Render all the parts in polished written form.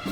To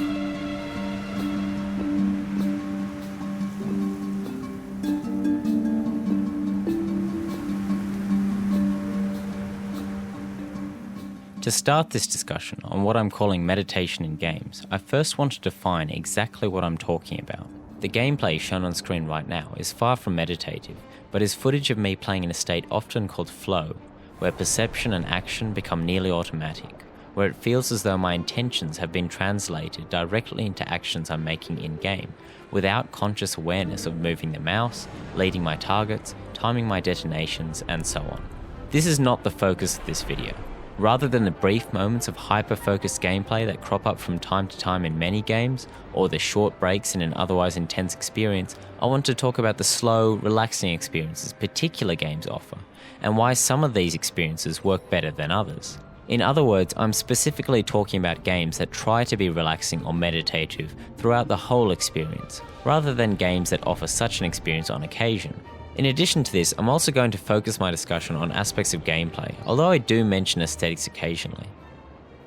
start this discussion on what I'm calling meditation in games, I first want to define exactly what I'm talking about. The gameplay shown on screen right now is far from meditative, but is footage of me playing in a state often called flow, where perception and action become nearly automatic, where it feels as though my intentions have been translated directly into actions I'm making in-game, without conscious awareness of moving the mouse, leading my targets, timing my detonations, and so on. This is not the focus of this video. Rather than the brief moments of hyper-focused gameplay that crop up from time to time in many games, or the short breaks in an otherwise intense experience, I want to talk about the slow, relaxing experiences particular games offer, and why some of these experiences work better than others. In other words, I'm specifically talking about games that try to be relaxing or meditative throughout the whole experience, rather than games that offer such an experience on occasion. In addition to this, I'm also going to focus my discussion on aspects of gameplay, although I do mention aesthetics occasionally.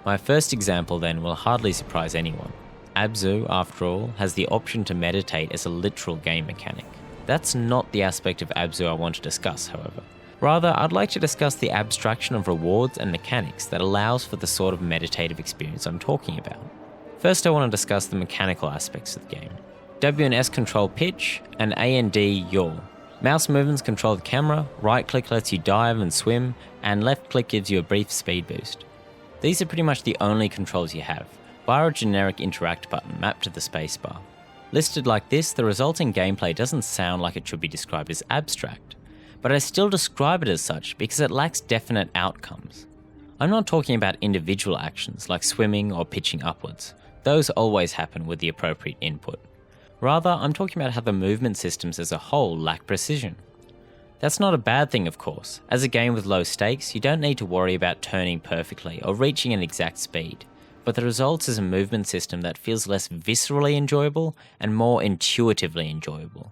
My first example then will hardly surprise anyone. ABZU, after all, has the option to meditate as a literal game mechanic. That's not the aspect of ABZU I want to discuss, however. Rather, I'd like to discuss the abstraction of rewards and mechanics that allows for the sort of meditative experience I'm talking about. First, I want to discuss the mechanical aspects of the game. W and S control pitch, and A and D yaw. Mouse movements control the camera, right click lets you dive and swim, and left click gives you a brief speed boost. These are pretty much the only controls you have, bar a generic interact button mapped to the spacebar. Listed like this, the resulting gameplay doesn't sound like it should be described as abstract, but I still describe it as such because it lacks definite outcomes. I'm not talking about individual actions like swimming or pitching upwards. Those always happen with the appropriate input. Rather, I'm talking about how the movement systems as a whole lack precision. That's not a bad thing, of course. As a game with low stakes, you don't need to worry about turning perfectly or reaching an exact speed, but the result is a movement system that feels less viscerally enjoyable and more intuitively enjoyable.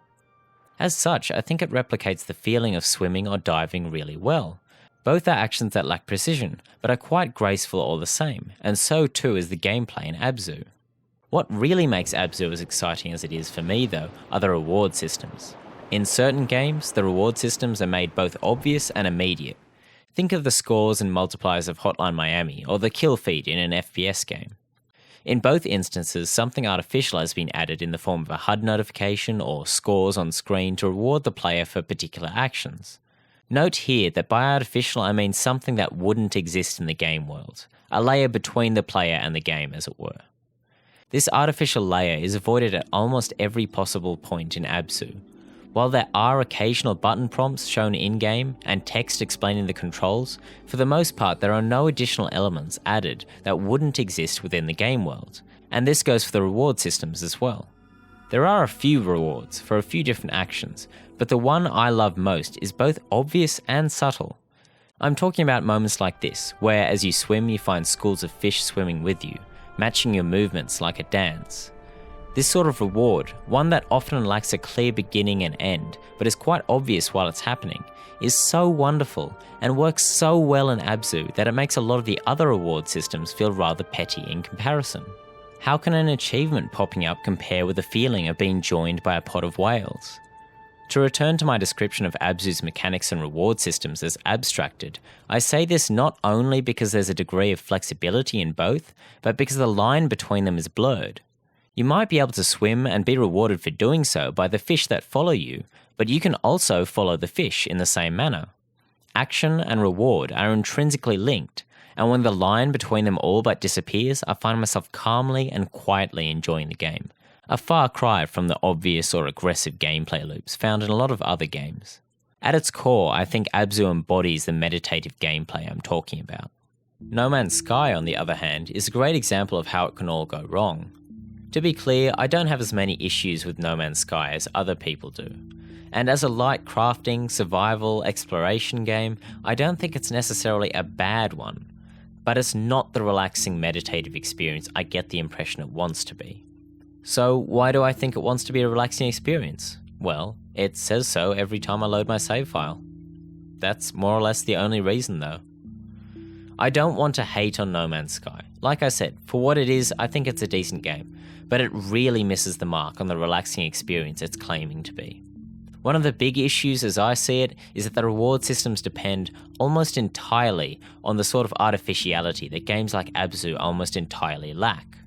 As such, I think it replicates the feeling of swimming or diving really well. Both are actions that lack precision, but are quite graceful all the same, and so too is the gameplay in ABZU. What really makes ABZU as exciting as it is for me, though, are the reward systems. In certain games, the reward systems are made both obvious and immediate. Think of the scores and multipliers of Hotline Miami, or the kill feed in an FPS game. In both instances, something artificial has been added in the form of a HUD notification or scores on screen to reward the player for particular actions. Note here that by artificial I mean something that wouldn't exist in the game world, a layer between the player and the game, as it were. This artificial layer is avoided at almost every possible point in ABZU. While there are occasional button prompts shown in-game and text explaining the controls, for the most part there are no additional elements added that wouldn't exist within the game world, and this goes for the reward systems as well. There are a few rewards for a few different actions, but the one I love most is both obvious and subtle. I'm talking about moments like this, where as you swim you find schools of fish swimming with you, matching your movements like a dance. This sort of reward, one that often lacks a clear beginning and end, but is quite obvious while it's happening, is so wonderful and works so well in ABZU that it makes a lot of the other reward systems feel rather petty in comparison. How can an achievement popping up compare with the feeling of being joined by a pod of whales? To return to my description of ABZU's mechanics and reward systems as abstracted, I say this not only because there's a degree of flexibility in both, but because the line between them is blurred. You might be able to swim and be rewarded for doing so by the fish that follow you, but you can also follow the fish in the same manner. Action and reward are intrinsically linked, and when the line between them all but disappears, I find myself calmly and quietly enjoying the game. A far cry from the obvious or aggressive gameplay loops found in a lot of other games. At its core, I think ABZU embodies the meditative gameplay I'm talking about. No Man's Sky, on the other hand, is a great example of how it can all go wrong. To be clear, I don't have as many issues with No Man's Sky as other people do. And as a light crafting, survival, exploration game, I don't think it's necessarily a bad one. But it's not the relaxing meditative experience I get the impression it wants to be. So why do I think it wants to be a relaxing experience? Well, it says so every time I load my save file. That's more or less the only reason though. I don't want to hate on No Man's Sky. Like I said, for what it is, I think it's a decent game, but it really misses the mark on the relaxing experience it's claiming to be. One of the big issues as I see it is that the reward systems depend almost entirely on the sort of artificiality that games like ABZU almost entirely lack.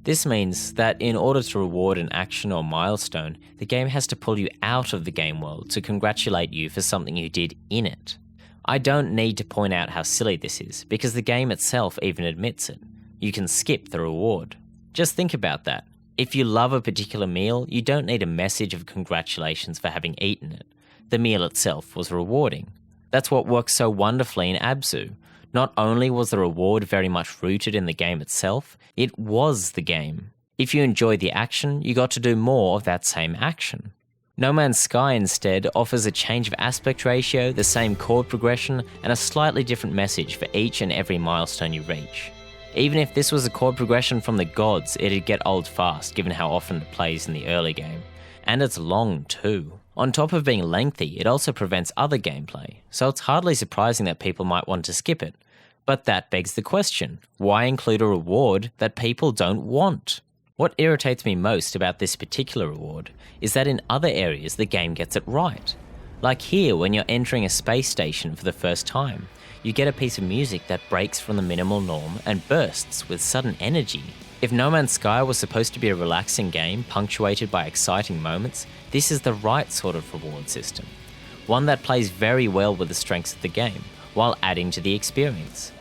This means that in order to reward an action or milestone, the game has to pull you out of the game world to congratulate you for something you did in it. I don't need to point out how silly this is, because the game itself even admits it. You can skip the reward. Just think about that. If you love a particular meal, you don't need a message of congratulations for having eaten it. The meal itself was rewarding. That's what works so wonderfully in ABZU. Not only was the reward very much rooted in the game itself, it was the game. If you enjoyed the action, you got to do more of that same action. No Man's Sky instead offers a change of aspect ratio, the same chord progression, and a slightly different message for each and every milestone you reach. Even if this was a chord progression from the gods, it'd get old fast given how often it plays in the early game. And it's long too. On top of being lengthy, it also prevents other gameplay, so it's hardly surprising that people might want to skip it. But that begs the question, why include a reward that people don't want? What irritates me most about this particular reward is that in other areas the game gets it right. Like here, when you're entering a space station for the first time, you get a piece of music that breaks from the minimal norm and bursts with sudden energy. If No Man's Sky was supposed to be a relaxing game punctuated by exciting moments, this is the right sort of reward system. One that plays very well with the strengths of the game, while adding to the experience.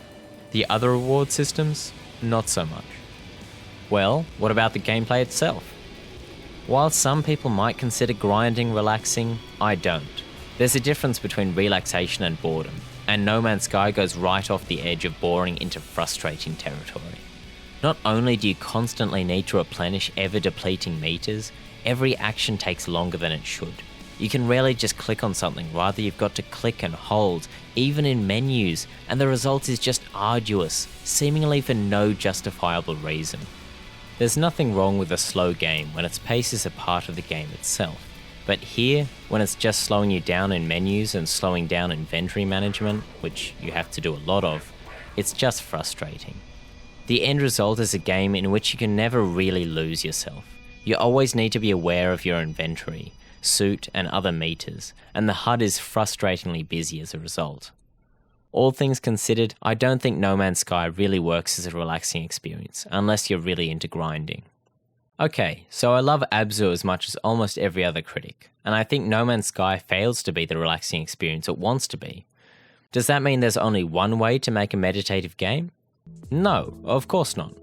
The other reward systems, not so much. Well, what about the gameplay itself? While some people might consider grinding relaxing, I don't. There's a difference between relaxation and boredom, and No Man's Sky goes right off the edge of boring into frustrating territory. Not only do you constantly need to replenish ever-depleting meters, every action takes longer than it should. You can rarely just click on something, rather you've got to click and hold, even in menus, and the result is just arduous, seemingly for no justifiable reason. There's nothing wrong with a slow game when its pace is a part of the game itself. But here, when it's just slowing you down in menus and slowing down inventory management, which you have to do a lot of, it's just frustrating. The end result is a game in which you can never really lose yourself. You always need to be aware of your inventory, suit and other meters, and the HUD is frustratingly busy as a result. All things considered, I don't think No Man's Sky really works as a relaxing experience, unless you're really into grinding. Okay, so I love ABZU as much as almost every other critic, and I think No Man's Sky fails to be the relaxing experience it wants to be. Does that mean there's only one way to make a meditative game? No, of course not.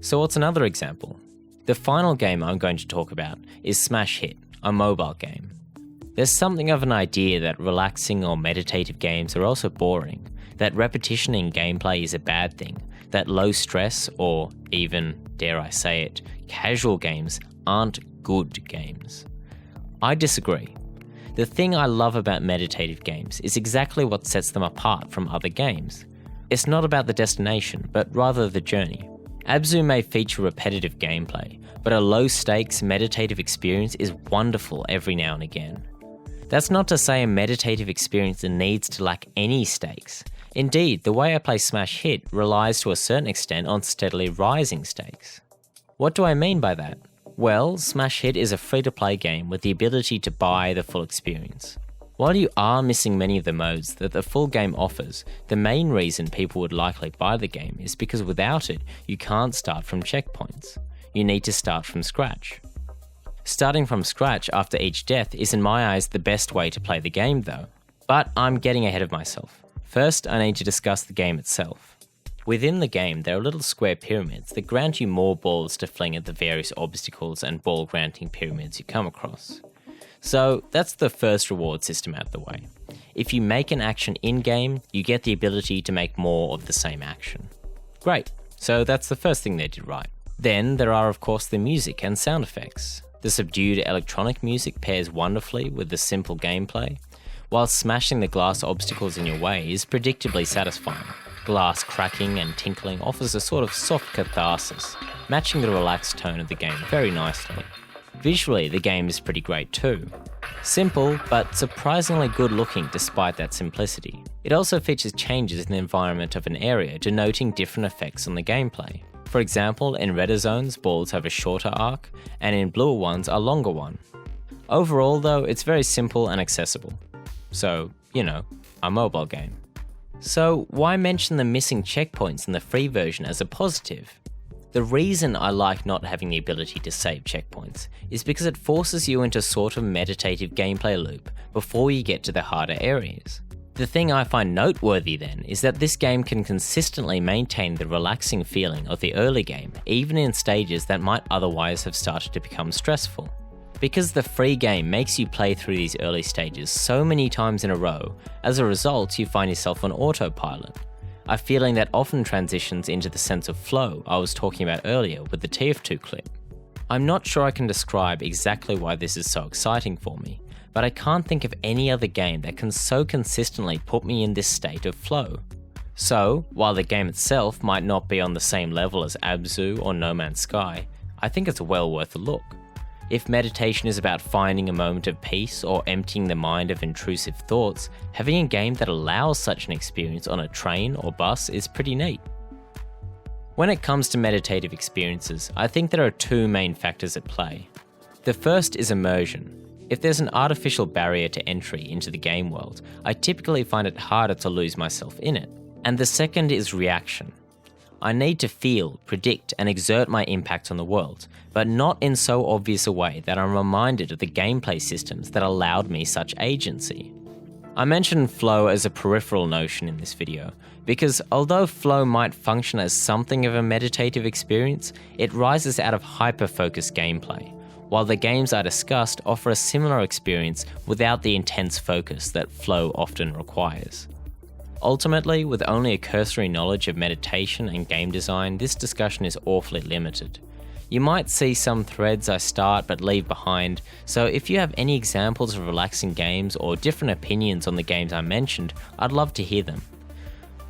So what's another example? The final game I'm going to talk about is Smash Hit, a mobile game. There's something of an idea that relaxing or meditative games are also boring, that repetition in gameplay is a bad thing, that low stress or even, dare I say it, casual games aren't good games. I disagree. The thing I love about meditative games is exactly what sets them apart from other games. It's not about the destination, but rather the journey. ABZU may feature repetitive gameplay, but a low-stakes meditative experience is wonderful every now and again. That's not to say a meditative experience needs to lack any stakes. Indeed, the way I play Smash Hit relies to a certain extent on steadily rising stakes. What do I mean by that? Well, Smash Hit is a free-to-play game with the ability to buy the full experience. While you are missing many of the modes that the full game offers, the main reason people would likely buy the game is because without it, you can't start from checkpoints. You need to start from scratch. Starting from scratch after each death is in my eyes the best way to play the game though. But I'm getting ahead of myself. First, I need to discuss the game itself. Within the game, there are little square pyramids that grant you more balls to fling at the various obstacles and ball granting pyramids you come across. So that's the first reward system out of the way. If you make an action in-game, you get the ability to make more of the same action. Great, so that's the first thing they did right. Then there are of course the music and sound effects. The subdued electronic music pairs wonderfully with the simple gameplay, while smashing the glass obstacles in your way is predictably satisfying. Glass cracking and tinkling offers a sort of soft catharsis, matching the relaxed tone of the game very nicely. Visually, the game is pretty great too. Simple, but surprisingly good looking despite that simplicity. It also features changes in the environment of an area denoting different effects on the gameplay. For example, in redder zones, balls have a shorter arc, and in bluer ones, a longer one. Overall though, it's very simple and accessible. So, a mobile game. So why mention the missing checkpoints in the free version as a positive? The reason I like not having the ability to save checkpoints is because it forces you into a sort of meditative gameplay loop before you get to the harder areas. The thing I find noteworthy then is that this game can consistently maintain the relaxing feeling of the early game, even in stages that might otherwise have started to become stressful. Because the free game makes you play through these early stages so many times in a row, as a result you find yourself on autopilot. A feeling that often transitions into the sense of flow I was talking about earlier with the TF2 clip. I'm not sure I can describe exactly why this is so exciting for me, but I can't think of any other game that can so consistently put me in this state of flow. So, while the game itself might not be on the same level as ABZU or No Man's Sky, I think it's well worth a look. If meditation is about finding a moment of peace or emptying the mind of intrusive thoughts, having a game that allows such an experience on a train or bus is pretty neat. When it comes to meditative experiences, I think there are two main factors at play. The first is immersion. If there's an artificial barrier to entry into the game world, I typically find it harder to lose myself in it. And the second is reaction. I need to feel, predict, and exert my impact on the world, but not in so obvious a way that I'm reminded of the gameplay systems that allowed me such agency. I mentioned flow as a peripheral notion in this video, because although flow might function as something of a meditative experience, it rises out of hyper-focused gameplay, while the games I discussed offer a similar experience without the intense focus that flow often requires. Ultimately, with only a cursory knowledge of meditation and game design, this discussion is awfully limited. You might see some threads I start but leave behind, so if you have any examples of relaxing games or different opinions on the games I mentioned, I'd love to hear them.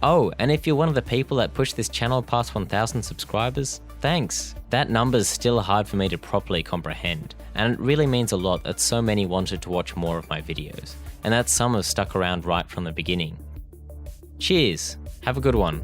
Oh, and if you're one of the people that pushed this channel past 1,000 subscribers, thanks! That number's still hard for me to properly comprehend, and it really means a lot that so many wanted to watch more of my videos, and that some have stuck around right from the beginning. Cheers! Have a good one.